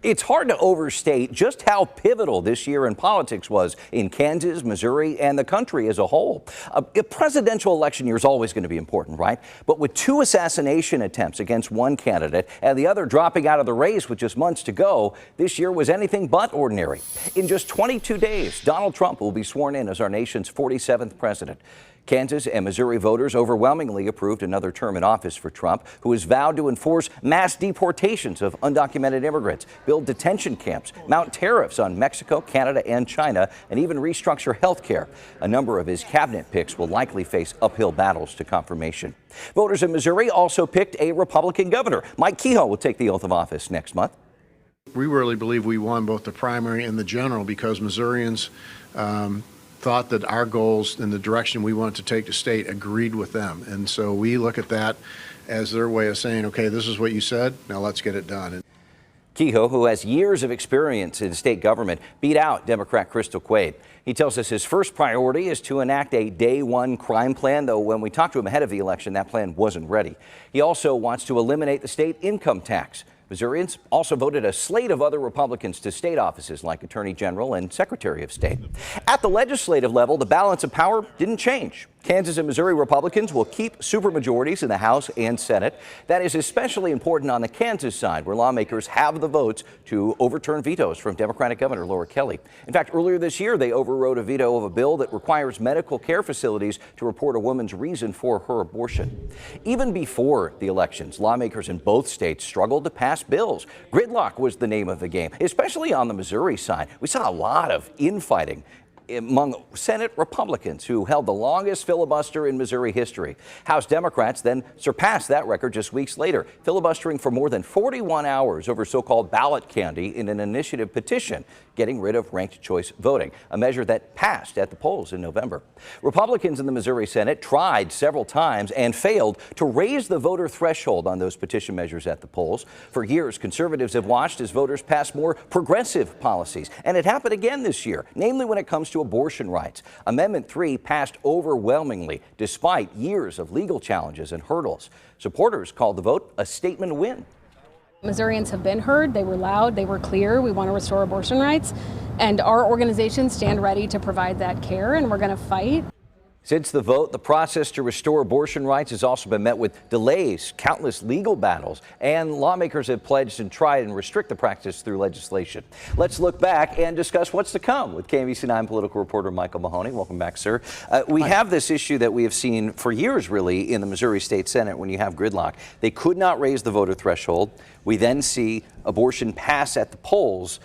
It's hard to overstate just how pivotal this year in politics was in Kansas, Missouri, and the country as a whole. A presidential election year is always going to be important, right? But with two assassination attempts against one candidate and the other dropping out of the race with just months to go, this year was anything but ordinary. In just 22 days, Donald Trump will be sworn in as our nation's 47th president. Kansas and Missouri voters overwhelmingly approved another term in office for Trump, who has vowed to enforce mass deportations of undocumented immigrants, build detention camps, mount tariffs on Mexico, Canada, and China, and even restructure health care. A number of his cabinet picks will likely face uphill battles to confirmation. Voters in Missouri also picked a Republican governor. Mike Kehoe will take the oath of office next month. We really believe we won both the primary and the general because Missourians thought that our goals and the direction we wanted to take the state agreed with them. And so we look at that as their way of saying, okay, this is what you said, now let's get it done. Kehoe, who has years of experience in state government, beat out Democrat Crystal Quade. He tells us his first priority is to enact a day one crime plan, though when we talked to him ahead of the election, that plan wasn't ready. He also wants to eliminate the state income tax. Missourians also voted a slate of other Republicans to state offices like Attorney General and Secretary of State. At the legislative level, the balance of power didn't change. Kansas and Missouri Republicans will keep supermajorities in the House and Senate. That is especially important on the Kansas side, where lawmakers have the votes to overturn vetoes from Democratic Governor Laura Kelly. In fact, earlier this year, they overrode a veto of a bill that requires medical care facilities to report a woman's reason for her abortion. Even before the elections, lawmakers in both states struggled to pass bills. Gridlock was the name of the game, especially on the Missouri side. We saw a lot of infighting among Senate Republicans, who held the longest filibuster in Missouri history. House Democrats then surpassed that record just weeks later, filibustering for more than 41 hours over so-called ballot candy in an initiative petition getting rid of ranked choice voting, a measure that passed at the polls in November. Republicans in the Missouri Senate tried several times and failed to raise the voter threshold on those petition measures at the polls. For years, conservatives have watched as voters pass more progressive policies, and it happened again this year, namely when it comes to abortion rights. Amendment 3 passed overwhelmingly, despite years of legal challenges and hurdles. Supporters called the vote a statement win. Missourians have been heard. They were loud. They were clear. We want to restore abortion rights. And our organizations stand ready to provide that care, and we're going to fight. Since the vote, the process to restore abortion rights has also been met with delays, countless legal battles, and lawmakers have pledged to try and restrict the practice through legislation. Let's look back and discuss what's to come with KMBC9 political reporter Michael Mahoney. Welcome back, sir. We have this issue that we have seen for years, really, in the Missouri State Senate when you have gridlock. They could not raise the voter threshold. We then see abortion pass at the polls.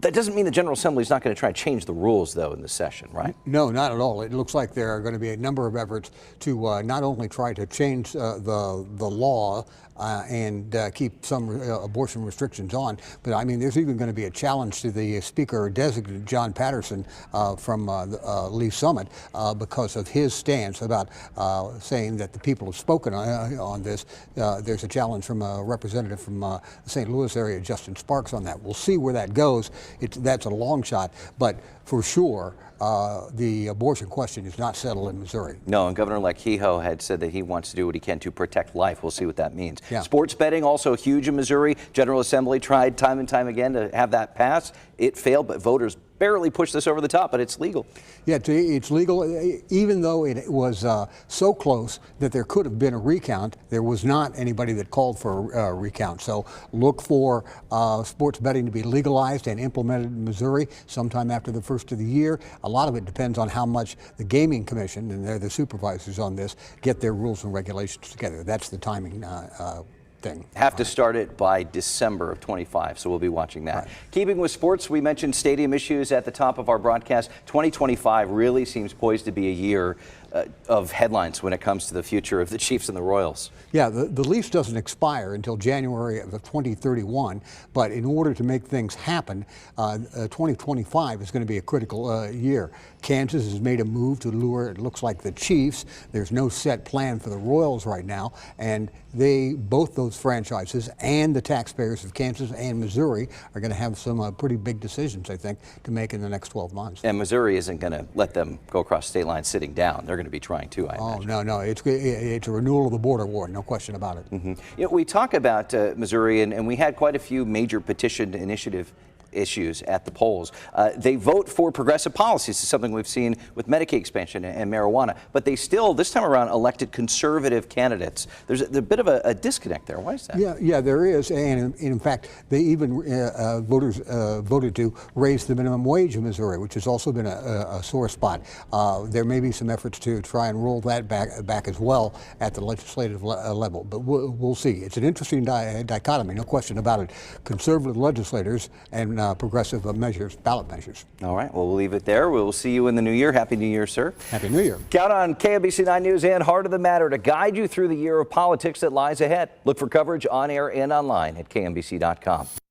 That doesn't mean the General Assembly is not going to try to change the rules, though, in this session, right? No, not at all. It looks like there are going to be a number of efforts to not only try to change the law and keep some abortion restrictions on, but I mean, there's even going to be a challenge to the Speaker-designate John Patterson from Lee Summit because of his stance about saying that the people have spoken on this. There's a challenge from a representative from the St. Louis area, Justin Sparks, on that. We'll see where that goes. That's a long shot, but for sure, the abortion question is not settled in Missouri. No, and Governor-elect Kehoe had said that he wants to do what he can to protect life. We'll see what that means. Yeah. Sports betting also huge in Missouri. General Assembly tried time and time again to have that pass. It failed, but voters barely pushed this over the top, but it's legal. Yeah, it's legal, even though it was so close that there could have been a recount. There was not anybody that called for a recount. So look for sports betting to be legalized and implemented in Missouri sometime after the first of the year. A lot of it depends on how much the Gaming Commission, and they're the supervisors on this, get their rules and regulations together. That's the timing thing. Have to start it by December of 25, so we'll be watching that. Right. Keeping with sports, we mentioned stadium issues at the top of our broadcast. 2025 really seems poised to be a year of headlines when it comes to the future of the Chiefs and the Royals. Yeah, the lease doesn't expire until January of 2031, but in order to make things happen, 2025 is going to be a critical year. Kansas has made a move to lure, it looks like, the Chiefs. There's no set plan for the Royals right now, and both those franchises and the taxpayers of Kansas and Missouri are going to have some pretty big decisions, I think, to make in the next 12 months. And Missouri isn't going to let them go across state lines sitting down. They're they're going to be trying too, I imagine. No, it's a renewal of the border war, no question about it. You know, we talk about Missouri, and we had quite a few major petition initiative issues at the polls. They vote for progressive policies. This is something we've seen with Medicaid expansion and marijuana, but they still, this time around, elected conservative candidates. There's a bit of a disconnect there. Why is that? Yeah, there is, and in fact, they even voters voted to raise the minimum wage in Missouri, which has also been a sore spot. There may be some efforts to try and roll that back as well at the legislative level, but we'll see. It's an interesting dichotomy, no question about it. Conservative legislators and progressive measures, ballot measures. All right, well, we'll leave it there. We'll see you in the new year. Happy New Year, sir. Happy New Year. Count on KMBC 9 News and Heart of the Matter to guide you through the year of politics that lies ahead. Look for coverage on air and online at KMBC.com.